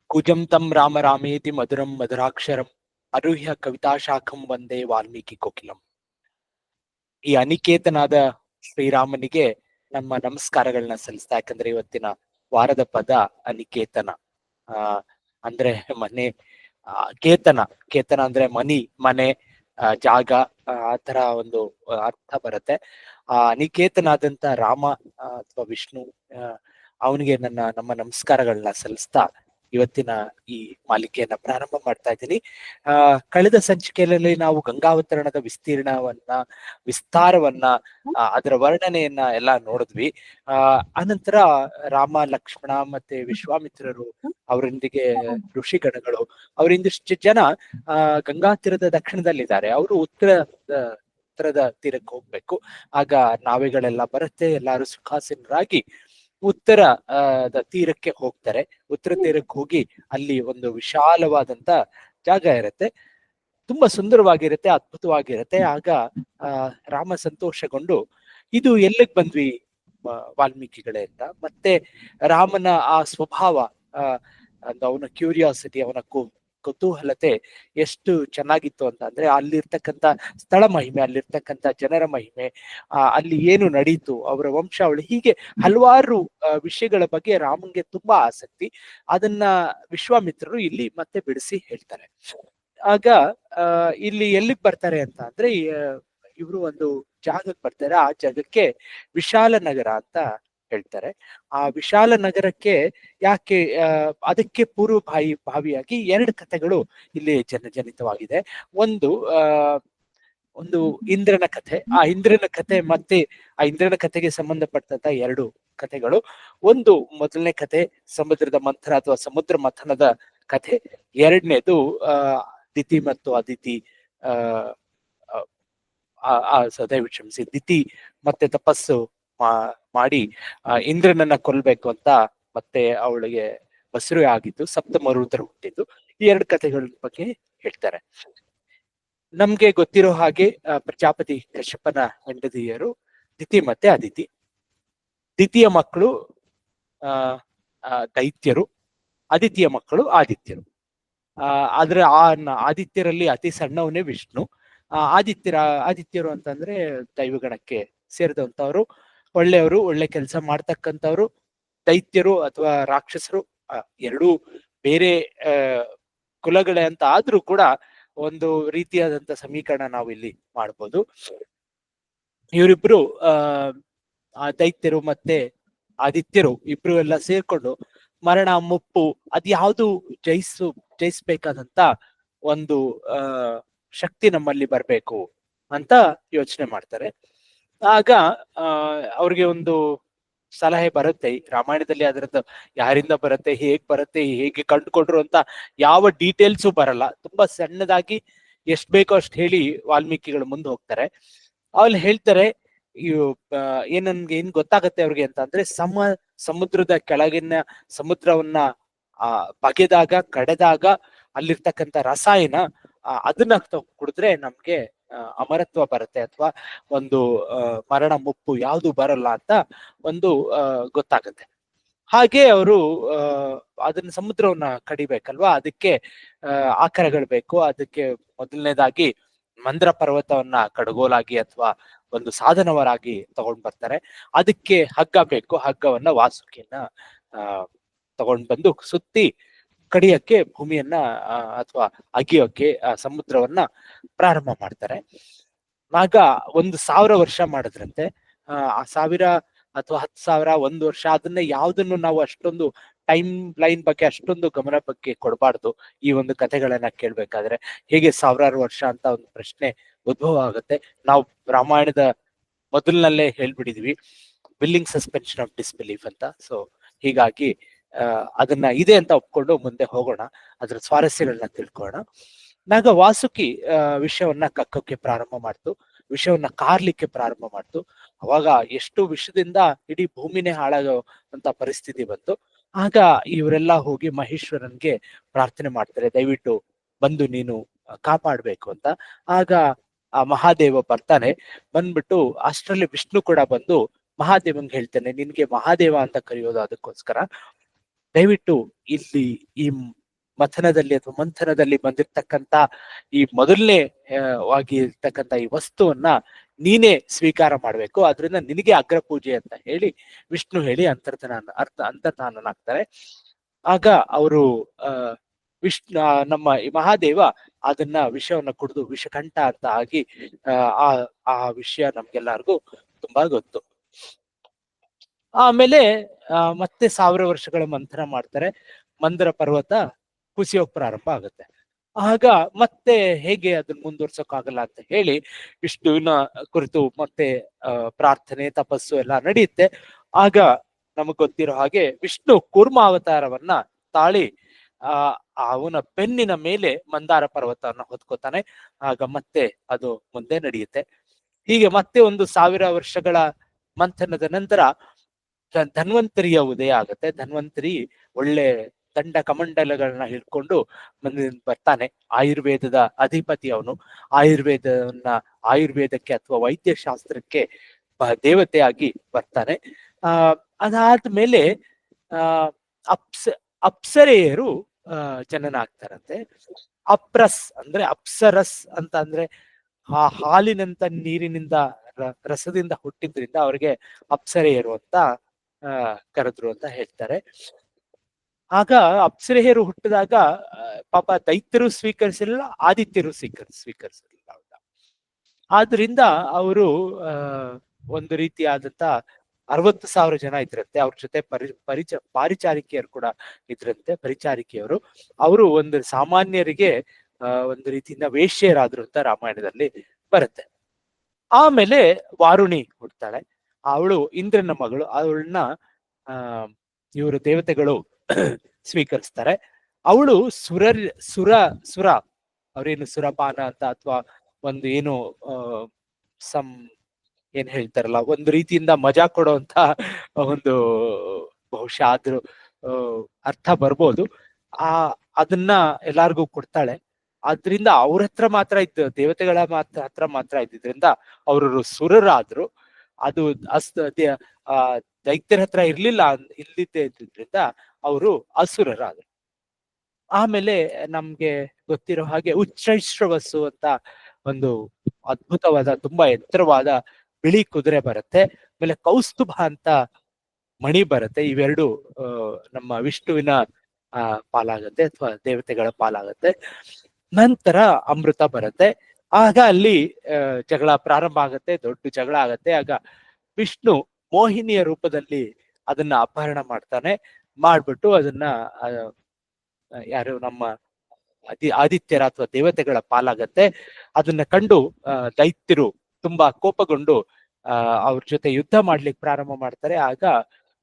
ಕುಜಂ ತಂ ರಾಮ ರಾಮೇತಿ ಮಧುರಂ ಮಧುರಾಕ್ಷರಂ ಅರುಹ್ಯ ಕವಿತಾಶಾಖಂ ವಂದೇ ವಾಲ್ಮೀಕಿ ಕೋಕಿಲಂ. ಈ ಅನಿಕೇತನಾದ ಶ್ರೀರಾಮನಿಗೆ ನಮ್ಮ ನಮಸ್ಕಾರಗಳನ್ನ ಸಲ್ಲಿಸ್ತಾ. ಯಾಕಂದ್ರೆ ಇವತ್ತಿನ ವಾರದ ಪದ ಅನಿಕೇತನ. ಅಂದ್ರೆ ಮನೆ, ಕೇತನ. ಕೇತನ ಅಂದ್ರೆ ಮನೆ, ಜಾಗ, ಆ ತರ ಒಂದು ಅರ್ಥ ಬರುತ್ತೆ. ಅನಿಕೇತನಾದಂತ ರಾಮ ಅಥವಾ ವಿಷ್ಣು, ಅವನಿಗೆ ನಮ್ಮ ನಮಸ್ಕಾರಗಳನ್ನ ಸಲ್ಲಿಸ್ತಾ ಇವತ್ತಿನ ಈ ಮಾಲಿಕೆಯನ್ನ ಪ್ರಾರಂಭ ಮಾಡ್ತಾ ಇದ್ದೀನಿ. ಕಳೆದ ಸಂಚಿಕೆಯಲ್ಲಿ ನಾವು ಗಂಗಾವತರಣದ ವಿಸ್ತಾರವನ್ನ, ಅದರ ವರ್ಣನೆಯನ್ನ ಎಲ್ಲ ನೋಡಿದ್ವಿ. ಅನಂತರ ರಾಮ, ಲಕ್ಷ್ಮಣ ಮತ್ತೆ ವಿಶ್ವಾಮಿತ್ರರು, ಅವರೊಂದಿಗೆ ಋಷಿಗಣಗಳು, ಅವರಿಂದಿಷ್ಟು ಜನ ಗಂಗಾ ತೀರದ ದಕ್ಷಿಣದಲ್ಲಿದ್ದಾರೆ. ಅವರು ಉತ್ತರದ ತೀರಕ್ಕೆ ಹೋಗ್ಬೇಕು. ಆಗ ನಾವೆಗಳೆಲ್ಲ ಬರುತ್ತೆ, ಎಲ್ಲಾರು ಸುಖಾಸೀನರಾಗಿ ಉತ್ತರ ತೀರಕ್ಕೆ ಹೋಗ್ತಾರೆ. ಉತ್ತರ ತೀರಕ್ಕೆ ಹೋಗಿ ಅಲ್ಲಿ ಒಂದು ವಿಶಾಲವಾದಂತ ಜಾಗ ಇರುತ್ತೆ, ತುಂಬಾ ಸುಂದರವಾಗಿರುತ್ತೆ, ಅದ್ಭುತವಾಗಿರುತ್ತೆ. ಆಗ ರಾಮ ಸಂತೋಷಗೊಂಡು, ಇದು ಎಲ್ಲಿಗೆ ಬಂದ್ವಿ ವಾಲ್ಮೀಕಿಗಳೇ ಅಂತ. ಮತ್ತೆ ರಾಮನ ಆ ಸ್ವಭಾವ, ಅವನ ಕ್ಯೂರಿಯಾಸಿಟಿ, ಅವನ ಕುತೂಹಲತೆ ಎಷ್ಟು ಚೆನ್ನಾಗಿತ್ತು ಅಂತ ಅಂದ್ರೆ, ಅಲ್ಲಿರ್ತಕ್ಕಂಥ ಸ್ಥಳ ಮಹಿಮೆ, ಅಲ್ಲಿರ್ತಕ್ಕಂಥ ಜನರ ಮಹಿಮೆ, ಅಲ್ಲಿ ಏನು ನಡೀತು, ಅವರ ವಂಶಾವಳಿ, ಹೀಗೆ ಹಲವಾರು ವಿಷಯಗಳ ಬಗ್ಗೆ ರಾಮನ್ಗೆ ತುಂಬಾ ಆಸಕ್ತಿ. ಅದನ್ನ ವಿಶ್ವಾಮಿತ್ರರು ಇಲ್ಲಿ ಮತ್ತೆ ಬಿಡಿಸಿ ಹೇಳ್ತಾರೆ. ಆಗ ಇಲ್ಲಿ ಎಲ್ಲಿಗೆ ಬರ್ತಾರೆ ಅಂತ ಅಂದ್ರೆ, ಇವರು ಒಂದು ಜಾಗಕ್ಕೆ ಬರ್ತಾರೆ. ಆ ಜಾಗಕ್ಕೆ ವಿಶಾಲ ನಗರ ಅಂತ ಹೇಳ್ತಾರೆ. ಆ ವಿಶಾಲ ನಗರಕ್ಕೆ ಯಾಕೆ, ಅದಕ್ಕೆ ಭಾವಿಯಾಗಿ ಎರಡು ಕಥೆಗಳು ಇಲ್ಲಿ ಜನಜನಿತವಾಗಿದೆ. ಒಂದು ಇಂದ್ರನ ಕಥೆ. ಆ ಇಂದ್ರನ ಕಥೆ ಮತ್ತೆ ಆ ಇಂದ್ರನ ಕಥೆಗೆ ಸಂಬಂಧಪಟ್ಟಂತ ಎರಡು ಕಥೆಗಳು. ಒಂದು ಮೊದಲನೇ ಕಥೆ ಸಮುದ್ರದ ಮಂಥನ ಅಥವಾ ಸಮುದ್ರ ಮಥನದ ಕಥೆ. ಎರಡನೇದು ದಿತಿ ಮತ್ತು ಅದಿತಿ, ದಯವಿಟ್ಟು ಕ್ಷಮಿಸಿ, ದಿತಿ ಮತ್ತೆ ತಪಸ್ಸು ಮಾಡಿ ಇಂದ್ರನನ್ನ ಕೊಲ್ಬೇಕು ಅಂತ ಮತ್ತೆ ಅವಳಿಗೆ ಬಸುರು ಆಗಿದ್ದು, ಸಪ್ತಮರುದ್ರ ಹುಟ್ಟಿದ್ದು. ಈ ಎರಡು ಕಥೆಗಳ ಬಗ್ಗೆ ಹೇಳ್ತಾರೆ. ನಮ್ಗೆ ಗೊತ್ತಿರೋ ಹಾಗೆ ಪ್ರಜಾಪತಿ ಕಶ್ಯಪನ ಹೆಂಡತಿಯರು ದಿತಿ ಮತ್ತೆ ಅದಿತಿ. ದಿತಿಯ ಮಕ್ಕಳು ದೈತ್ಯರು, ಅದಿತಿಯ ಮಕ್ಕಳು ಆದಿತ್ಯರು. ಆದ್ರೆ ಆದಿತ್ಯರಲ್ಲಿ ಅತಿ ಸಣ್ಣವನೇ ವಿಷ್ಣು. ಆದಿತ್ಯರು ಅಂತಂದ್ರೆ ದೈವಗಣಕ್ಕೆ ಸೇರಿದಂತವ್ರು, ಒಳ್ಳೆಯವರು, ಒಳ್ಳೆ ಕೆಲಸ ಮಾಡ್ತಕ್ಕಂಥವ್ರು. ದೈತ್ಯರು ಅಥವಾ ರಾಕ್ಷಸರು ಎರಡೂ ಬೇರೆ ಕುಲಗಳೇ ಅಂತ ಆದ್ರೂ ಕೂಡ ಒಂದು ರೀತಿಯಾದಂತ ಸಮೀಕರಣ ನಾವು ಇಲ್ಲಿ ಮಾಡ್ಬೋದು. ಇವರಿಬ್ರು ದೈತ್ಯರು ಮತ್ತೆ ಆದಿತ್ಯರು ಇಬ್ರು ಎಲ್ಲ ಸೇರ್ಕೊಂಡು ಮರಣ, ಮುಪ್ಪು, ಅದ್ಯಾವುದು ಜಯಿಸ್ಬೇಕಾದಂತ ಒಂದು ಶಕ್ತಿ ನಮ್ಮಲ್ಲಿ ಬರ್ಬೇಕು ಅಂತ ಯೋಚನೆ ಮಾಡ್ತಾರೆ. ಆಗ ಅವ್ರಿಗೆ ಒಂದು ಸಲಹೆ ಬರುತ್ತೆ. ರಾಮಾಯಣದಲ್ಲಿ ಅದರದ್ದು ಯಾರಿಂದ ಬರುತ್ತೆ, ಹೇಗೆ ಕಂಡುಕೊಂಡ್ರು ಅಂತ ಯಾವ ಡೀಟೇಲ್ಸು ಬರಲ್ಲ. ತುಂಬಾ ಸಣ್ಣದಾಗಿ ಎಷ್ಟ್ ಬೇಕೋ ಅಷ್ಟು ಹೇಳಿ ವಾಲ್ಮೀಕಿಗಳು ಮುಂದೆ ಹೋಗ್ತಾರೆ. ಅಲ್ಲಿ ಹೇಳ್ತಾರೆ, ಏನ್ ಗೊತ್ತಾಗತ್ತೆ ಅವ್ರಿಗೆ ಅಂತ ಅಂದ್ರೆ, ಸಮುದ್ರದ ಕೆಳಗಿನ ಸಮುದ್ರವನ್ನ ಬಗೆದಾಗ, ಕಡೆದಾಗ ಅಲ್ಲಿರ್ತಕ್ಕಂಥ ರಸಾಯನ, ಅದನ್ನ ಕುಡಿದ್ರೆ ನಮ್ಗೆ ಅಮರತ್ವ ಬರುತ್ತೆ, ಅಥವಾ ಒಂದು ಮರಣ, ಮುಪ್ಪು ಯಾವುದು ಬರಲ್ಲ ಅಂತ ಒಂದು ಗೊತ್ತಾಗತ್ತೆ. ಹಾಗೆ ಅವರು ಅದನ್ನ ಸಮುದ್ರವನ್ನ ಕಡಿಬೇಕಲ್ವಾ, ಅದಕ್ಕೆ ಆಕರಗಳು ಬೇಕು. ಅದಕ್ಕೆ ಮೊದಲನೇದಾಗಿ ಮಂದ್ರ ಪರ್ವತವನ್ನ ಕಡಗೋಲಾಗಿ ಅಥವಾ ಒಂದು ಸಾಧನವರಾಗಿ ತಗೊಂಡ್ ಬರ್ತಾರೆ. ಅದಕ್ಕೆ ಹಗ್ಗ ಬೇಕು. ಹಗ್ಗವನ್ನ ವಾಸುಕಿಯನ್ನ ತಗೊಂಡ್ ಬಂದು ಸುತ್ತಿ ಕಡಿಯಕ್ಕೆ, ಭೂಮಿಯನ್ನ ಅಥವಾ ಅಗಿಯೋಕೆ ಸಮುದ್ರವನ್ನ ಪ್ರಾರಂಭ ಮಾಡ್ತಾರೆ. ಆಗ 1,000 ವರ್ಷ ಮಾಡಿದ್ರಂತೆ. 1000 ಅಥವಾ 10,000, 1 ವರ್ಷ, ಅದನ್ನ ಯಾವ್ದನ್ನು ನಾವು ಅಷ್ಟೊಂದು ಟೈಮ್ ಲೈನ್ ಬಗ್ಗೆ ಅಷ್ಟೊಂದು ಗಮನ ಬಗ್ಗೆ ಕೊಡಬಾರ್ದು. ಈ ಒಂದು ಕಥೆಗಳನ್ನ ಕೇಳ್ಬೇಕಾದ್ರೆ ಹೇಗೆ 1000 ವರ್ಷ ಅಂತ ಒಂದು ಪ್ರಶ್ನೆ ಉದ್ಭವ ಆಗುತ್ತೆ. ನಾವು ರಾಮಾಯಣದ ಮೊದಲಿನಲ್ಲೇ ಹೇಳ್ಬಿಟ್ಟಿದ್ವಿ, ವಿಲ್ಲಿಂಗ್ ಸಸ್ಪೆನ್ಷನ್ ಆಫ್ ಡಿಸ್ಬಿಲೀಫ್ ಅಂತ. ಸೊ ಹೀಗಾಗಿ ಅದನ್ನ ಇದೆ ಅಂತ ಒಪ್ಕೊಂಡು ಮುಂದೆ ಹೋಗೋಣ, ಅದ್ರ ಸ್ವಾರಸ್ಯಗಳನ್ನ ತಿಳ್ಕೊಳ್ಳೋಣ. ನಾಗ ವಾಸುಕಿ ವಿಷಯವನ್ನ ಕಕ್ಕೋಕೆ ಪ್ರಾರಂಭ ಮಾಡ್ತು, ವಿಷವನ್ನ ಕಾರ್ಲಿಕ್ಕೆ ಪ್ರಾರಂಭ ಮಾಡ್ತು. ಅವಾಗ ಎಷ್ಟು ವಿಷದಿಂದ ಇಡೀ ಭೂಮಿನೇ ಹಾಳಾಗುವಂತ ಪರಿಸ್ಥಿತಿ ಬಂತು. ಆಗ ಇವರೆಲ್ಲ ಹೋಗಿ ಮಹೇಶ್ವರನ್ಗೆ ಪ್ರಾರ್ಥನೆ ಮಾಡ್ತಾರೆ, ದಯವಿಟ್ಟು ಬಂದು ನೀನು ಕಾಪಾಡ್ಬೇಕು ಅಂತ. ಆಗ ಆ ಮಹಾದೇವ ಬರ್ತಾನೆ. ಬಂದ್ಬಿಟ್ಟು ಅಷ್ಟರಲ್ಲಿ ವಿಷ್ಣು ಕೂಡ ಬಂದು ಮಹಾದೇವನ್ಗೆ ಹೇಳ್ತಾನೆ, ನಿನ್ಗೆ ಮಹಾದೇವ ಅಂತ ಕರೆಯೋದು ಅದಕ್ಕೋಸ್ಕರ, ದಯವಿಟ್ಟು ಇಲ್ಲಿ ಈ ಮಥನದಲ್ಲಿ ಅಥವಾ ಮಂಥನದಲ್ಲಿ ಬಂದಿರ್ತಕ್ಕಂತ ಈ ಮೊದಲನೇ ವಾಗಿ ಇರ್ತಕ್ಕಂತ ಈ ವಸ್ತುವನ್ನ ನೀನೇ ಸ್ವೀಕಾರ ಮಾಡ್ಬೇಕು, ಆದ್ರಿಂದ ನಿನಗೆ ಅಗ್ರ ಪೂಜೆ ಅಂತ ಹೇಳಿ ವಿಷ್ಣು ಹೇಳಿ ಅಂತರ್ಧಾನನಾಗ್ತಾರೆ. ಆಗ ಅವರು ವಿಷ್ಣು ನಮ್ಮ ಈ ಮಹಾದೇವ ಅದನ್ನ ವಿಷವನ್ನ ಕುಡಿದು ವಿಷಕಂಠ ಅಂತ ಆಗಿ ಆ ಆ ವಿಷಯ ನಮ್ಗೆಲ್ಲರಿಗೂ ತುಂಬಾ ಗೊತ್ತು. ಆಮೇಲೆ ಮತ್ತೆ 1000 ವರ್ಷಗಳ ಮಂಥನ ಮಾಡ್ತಾರೆ. ಮಂದರ ಪರ್ವತ ಕುಸಿಯೋಕ್ ಪ್ರಾರಂಭ ಆಗುತ್ತೆ. ಆಗ ಮತ್ತೆ ಹೇಗೆ ಅದನ್ನ ಮುಂದುವರ್ಸೋಕ್ಕಾಗಲ್ಲ ಅಂತ ಹೇಳಿ ವಿಷ್ಣುವಿನ ಕುರಿತು ಮತ್ತೆ ಪ್ರಾರ್ಥನೆ ತಪಸ್ಸು ಎಲ್ಲ ನಡೆಯುತ್ತೆ. ಆಗ ನಮಗ್ ಗೊತ್ತಿರೋ ಹಾಗೆ ವಿಷ್ಣು ಕೂರ್ಮ ಅವತಾರವನ್ನ ತಾಳಿ ಅವನ ಬೆನ್ನಿನ ಮೇಲೆ ಮಂದಾರ ಪರ್ವತವನ್ನ ಹೊತ್ಕೋತಾನೆ. ಆಗ ಮತ್ತೆ ಅದು ಮುಂದೆ ನಡೆಯುತ್ತೆ. ಹೀಗೆ ಮತ್ತೆ ಒಂದು 1000 ವರ್ಷಗಳ ಮಂಥನದ ನಂತರ ಧನ್ವಂತರಿಯ ಉದಯ ಆಗುತ್ತೆ. ಧನ್ವಂತರಿ ಒಳ್ಳೆ ದಂಡ ಕಮಂಡಲಗಳನ್ನ ಹಿಡ್ಕೊಂಡು ಬರ್ತಾನೆ. ಆಯುರ್ವೇದದ ಅಧಿಪತಿ ಅವನು. ಆಯುರ್ವೇದಕ್ಕೆ ಅಥವಾ ವೈದ್ಯಶಾಸ್ತ್ರಕ್ಕೆ ದೇವತೆಯಾಗಿ ಬರ್ತಾನೆ. ಅದಾದ್ಮೇಲೆ ಅಪ್ಸರೆಯರು ಜನನ ಆಗ್ತಾರಂತೆ. ಅಪ್ರಸ್ ಅಂದ್ರೆ ಅಪ್ಸರಸ್ ಅಂತ ಅಂದ್ರೆ ಆ ಹಾಲಿನಂತ ನೀರಿನಿಂದ ರಸದಿಂದ ಹುಟ್ಟಿದ್ರಿಂದ ಅವ್ರಿಗೆ ಅಪ್ಸರೆಯರು ಅಂತ ಕರೆದ್ರು ಅಂತ ಹೇಳ್ತಾರೆ. ಆಗ ಅಪ್ಸರೆಯರು ಹುಟ್ಟಿದಾಗ ಪಾಪ ದೈತ್ಯರು ಸ್ವೀಕರಿಸಲಿಲ್ಲ, ಆದಿತ್ಯರು ಸ್ವೀಕರಿಸಲಿಲ್ಲ. ಆದ್ರಿಂದ ಅವರು ಒಂದು ರೀತಿಯಾದಂತ 60,000 ಜನ ಇದ್ರಂತೆ. ಅವ್ರ ಜೊತೆ ಪಾರಿಚಾರಿಕೆಯರು ಕೂಡ ಇದ್ರಂತೆ. ಪರಿಚಾರಿಕೆಯವರು ಅವರು ಒಂದು ಸಾಮಾನ್ಯರಿಗೆ ಒಂದು ರೀತಿಯಿಂದ ವೇಶ್ಯರಾದ್ರು ಅಂತ ರಾಮಾಯಣದಲ್ಲಿ ಬರುತ್ತೆ. ಆಮೇಲೆ ವಾರುಣಿ ಹುಡ್ತಾಳೆ. ಅವಳು ಇಂದ್ರನ ಮಗಳು. ಅವಳನ್ನ ಇವರು ದೇವತೆಗಳು ಸ್ವೀಕರಿಸ್ತಾರೆ. ಅವಳು ಸುರ ಅವ್ರೇನು ಸುರಪಾನ ಅಂತ ಅಥವಾ ಒಂದು ಏನು ಏನ್ ಹೇಳ್ತಾರಲ್ಲ, ಒಂದು ರೀತಿಯಿಂದ ಮಜಾ ಕೊಡುವಂತ ಒಂದು ಬಹುಶಃ ಆದ್ರೂ ಅರ್ಥ ಬರ್ಬೋದು. ಅದನ್ನ ಎಲ್ಲಾರ್ಗೂ ಕೊಡ್ತಾಳೆ. ಆದ್ರಿಂದ ಅವ್ರ ಹತ್ರ ಮಾತ್ರ ಇದ್ದು, ದೇವತೆಗಳ ಹತ್ರ ಮಾತ್ರ ಇದ್ದಿದ್ರಿಂದ ಅವರು ಸುರರಾದ್ರು. ಅದು ದೈತ್ಯರ ಹತ್ರ ಇಲ್ಲದಿದ್ದೇ ಇದ್ದಿದ್ರಿಂದ ಅವರು ಅಸುರರಾದ್ರು. ಆಮೇಲೆ ನಮ್ಗೆ ಗೊತ್ತಿರೋ ಹಾಗೆ ಉಚ್ಚೈಶ್ರವಸ್ಸು ಅಂತ ಒಂದು ಅದ್ಭುತವಾದ ತುಂಬಾ ಎತ್ತರವಾದ ಬಿಳಿ ಕುದುರೆ ಬರುತ್ತೆ. ಆಮೇಲೆ ಕೌಸ್ತುಭ ಅಂತ ಮಣಿ ಬರುತ್ತೆ. ಇವೆರಡು ನಮ್ಮ ವಿಷ್ಣುವಿನ ಪಾಲಾಗತ್ತೆ ಅಥವಾ ದೇವತೆಗಳ ಪಾಲಾಗತ್ತೆ. ನಂತರ ಅಮೃತ ಬರುತ್ತೆ. ಆಗ ಅಲ್ಲಿ ಜಗಳ ಪ್ರಾರಂಭ ಆಗತ್ತೆ, ದೊಡ್ಡ ಜಗಳ ಆಗತ್ತೆ. ಆಗ ವಿಷ್ಣು ಮೋಹಿನಿಯ ರೂಪದಲ್ಲಿ ಅದನ್ನ ಅಪಹರಣ ಮಾಡ್ಬಿಟ್ಟು ಅದನ್ನ ಯಾರು ನಮ್ಮ ಆದಿತ್ಯರ ಅಥವಾ ದೇವತೆಗಳ ಪಾಲಾಗತ್ತೆ. ಅದನ್ನ ಕಂಡು ದೈತ್ಯರು ತುಂಬಾ ಕೋಪಗೊಂಡು ಅವ್ರ ಜೊತೆ ಯುದ್ಧ ಮಾಡ್ಲಿಕ್ಕೆ ಪ್ರಾರಂಭ ಮಾಡ್ತಾರೆ. ಆಗ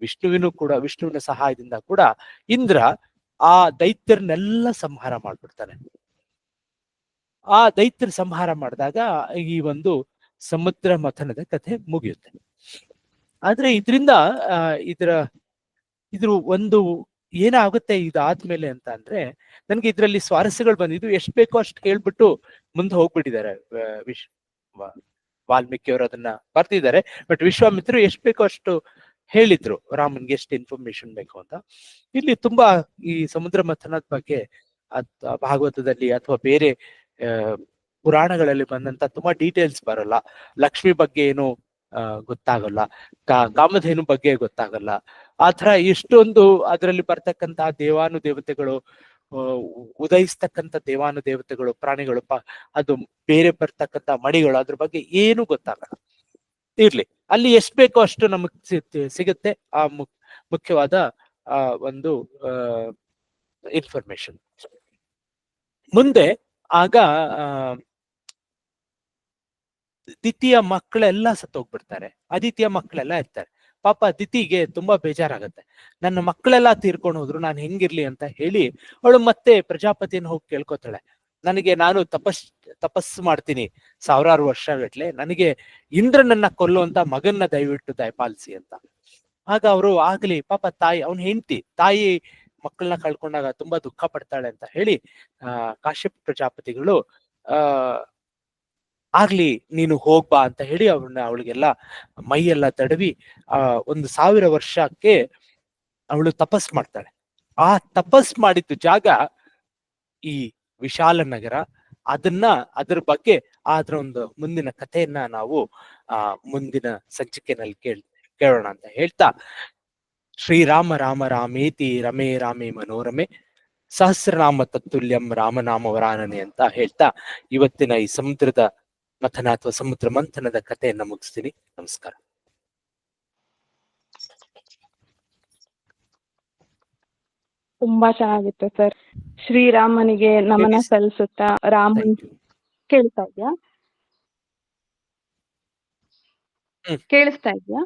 ವಿಷ್ಣುವಿನ ಸಹಾಯದಿಂದ ಕೂಡ ಇಂದ್ರ ಆ ದೈತ್ಯರನ್ನೆಲ್ಲ ಸಂಹಾರ ಮಾಡ್ಬಿಡ್ತಾನೆ. ಆ ದೈತ್ಯರ ಸಂಹಾರ ಮಾಡಿದಾಗ ಈ ಒಂದು ಸಮುದ್ರ ಮಥನದ ಕಥೆ ಮುಗಿಯುತ್ತೆ. ಆದ್ರೆ ಇದರಿಂದ ಇದ್ರ ಒಂದು ಏನಾಗುತ್ತೆ ಇದಾದ್ಮೇಲೆ ಅಂತ ಅಂದ್ರೆ, ನನ್ಗೆ ಇದ್ರಲ್ಲಿ ಸ್ವಾರಸ್ಯಗಳು ಬಂದಿದ್ದು. ಎಷ್ಟು ಬೇಕೋ ಅಷ್ಟು ಹೇಳ್ಬಿಟ್ಟು ಮುಂದೆ ಹೋಗ್ಬಿಟ್ಟಿದ್ದಾರೆ. ವಾಲ್ಮೀಕಿಯವರು ಅದನ್ನ ಬರ್ತಿದ್ದಾರೆ. ಬಟ್ ವಿಶ್ವಾಮಿತ್ರರು ಎಷ್ಟು ಬೇಕೋ ಅಷ್ಟು ಹೇಳಿದ್ರು ರಾಮನ್ಗೆ ಎಷ್ಟು ಇನ್ಫಾರ್ಮೇಶನ್ ಬೇಕು ಅಂತ. ಇಲ್ಲಿ ತುಂಬಾ ಈ ಸಮುದ್ರ ಮಥನದ ಬಗ್ಗೆ ಭಾಗವತದಲ್ಲಿ ಅಥವಾ ಬೇರೆ ಪುರಾಣಗಳಲ್ಲಿ ಬಂದಂತ ತುಂಬಾ ಡೀಟೇಲ್ಸ್ ಬರಲ್ಲ. ಲಕ್ಷ್ಮಿ ಬಗ್ಗೆ ಏನು ಗೊತ್ತಾಗಲ್ಲ, ಕಾಮಧೇನು ಬಗ್ಗೆ ಗೊತ್ತಾಗಲ್ಲ. ಆತರ ಎಷ್ಟೊಂದು ಅದರಲ್ಲಿ ಬರ್ತಕ್ಕಂತ ದೇವಾನುದೇವತೆಗಳು, ಉದಯಿಸ್ತಕ್ಕಂಥ ದೇವಾನುದೇವತೆಗಳು, ಪ್ರಾಣಿಗಳು, ಅದು ಬೇರೆ ಬರ್ತಕ್ಕಂಥ ಮಣಿಗಳು, ಅದ್ರ ಬಗ್ಗೆ ಏನು ಗೊತ್ತಾಗಲ್ಲ. ಇರ್ಲಿ, ಅಲ್ಲಿ ಎಷ್ಟು ಬೇಕೋ ಅಷ್ಟು ನಮಗ್ ಸಿಗುತ್ತೆ ಆ ಮುಖ್ಯವಾದ ಒಂದು ಇನ್ಫಾರ್ಮೇಶನ್. ಮುಂದೆ ಆಗ ದಿತಿಯ ಮಕ್ಕಳೆಲ್ಲ ಸತ್ತೋಗ್ಬಿಡ್ತಾರೆ. ಆದಿತ್ಯ ಮಕ್ಕಳೆಲ್ಲ ಇರ್ತಾರೆ. ಪಾಪ ದಿತಿಗೆ ತುಂಬಾ ಬೇಜಾರಾಗತ್ತೆ. ನನ್ನ ಮಕ್ಕಳೆಲ್ಲ ತೀರ್ಕೊಂಡು ಹೋದ್ರು, ನಾನು ಹೆಂಗಿರ್ಲಿ ಅಂತ ಹೇಳಿ ಅವಳು ಮತ್ತೆ ಪ್ರಜಾಪತಿಯನ್ನು ಹೋಗಿ ಕೇಳ್ಕೊತಾಳೆ. ನಾನು ತಪಸ್ಸು ಮಾಡ್ತೀನಿ 1000 ವರ್ಷಗಟ್ಲೆ, ನನಗೆ ಇಂದ್ರನನ್ನ ಕೊಲ್ಲುವಂತ ಮಗನ್ನ ದಯವಿಟ್ಟು ದಯಪಾಲಿಸಿ ಅಂತ. ಆಗ ಅವರು ಆಗ್ಲಿ, ಪಾಪ ತಾಯಿ, ಅವನ್ ಹೆಂಡತಿ ತಾಯಿ ಮಕ್ಕಳನ್ನ ಕಳ್ಕೊಂಡಾಗ ತುಂಬಾ ದುಃಖ ಪಡ್ತಾಳೆ ಅಂತ ಹೇಳಿ ಕಾಶ್ಯಪ ಪ್ರಜಾಪತಿಗಳು ಆಗ್ಲಿ ನೀನು ಹೋಗ್ಬಾ ಅಂತ ಹೇಳಿ ಅವಳಿಗೆಲ್ಲ ಮೈಯೆಲ್ಲ ತಡವಿ 1000 ವರ್ಷಕ್ಕೆ ಅವಳು ತಪಸ್ ಮಾಡ್ತಾಳೆ. ಆ ತಪಸ್ ಮಾಡಿದ್ದು ಜಾಗ ಈ ವಿಶಾಲ ನಗರ. ಅದ್ರ ಬಗ್ಗೆ ಅದರ ಒಂದು ಮುಂದಿನ ಕಥೆಯನ್ನ ನಾವು ಮುಂದಿನ ಸಂಚಿಕೆಯಲ್ಲಿ ಕೇಳೋಣ ಅಂತ ಹೇಳ್ತಾ, ಶ್ರೀರಾಮ ರಾಮ ರಾಮೇತಿ ರಮೇ ರಾಮೇ ಮನೋರಮೆ ಸಹಸ್ರನಾಮ ತತ್ತುಲ್ಯಂ ರಾಮನಾಮ ವರಾನನೆ ಅಂತ ಹೇಳ್ತಾ ಇವತ್ತಿನ ಈ ಸಮುದ್ರದ ಮಥನ ಅಥವಾ ಸಮುದ್ರ ಮಂಥನದ ಕಥೆಯನ್ನ ಮುಗಿಸ್ತೀನಿ. ನಮಸ್ಕಾರ. ತುಂಬಾ ಚೆನ್ನಾಗಿತ್ತು ಸರ್. ಶ್ರೀರಾಮನಿಗೆ ನಮನ ಸಲ್ಲಿಸುತ್ತಾ ರಾಮನ್ ಕೇಳ್ತಾ ಇದ್ಯಾ? ಕೇಳಿಸ್ತಾ ಇದ್ಯಾ?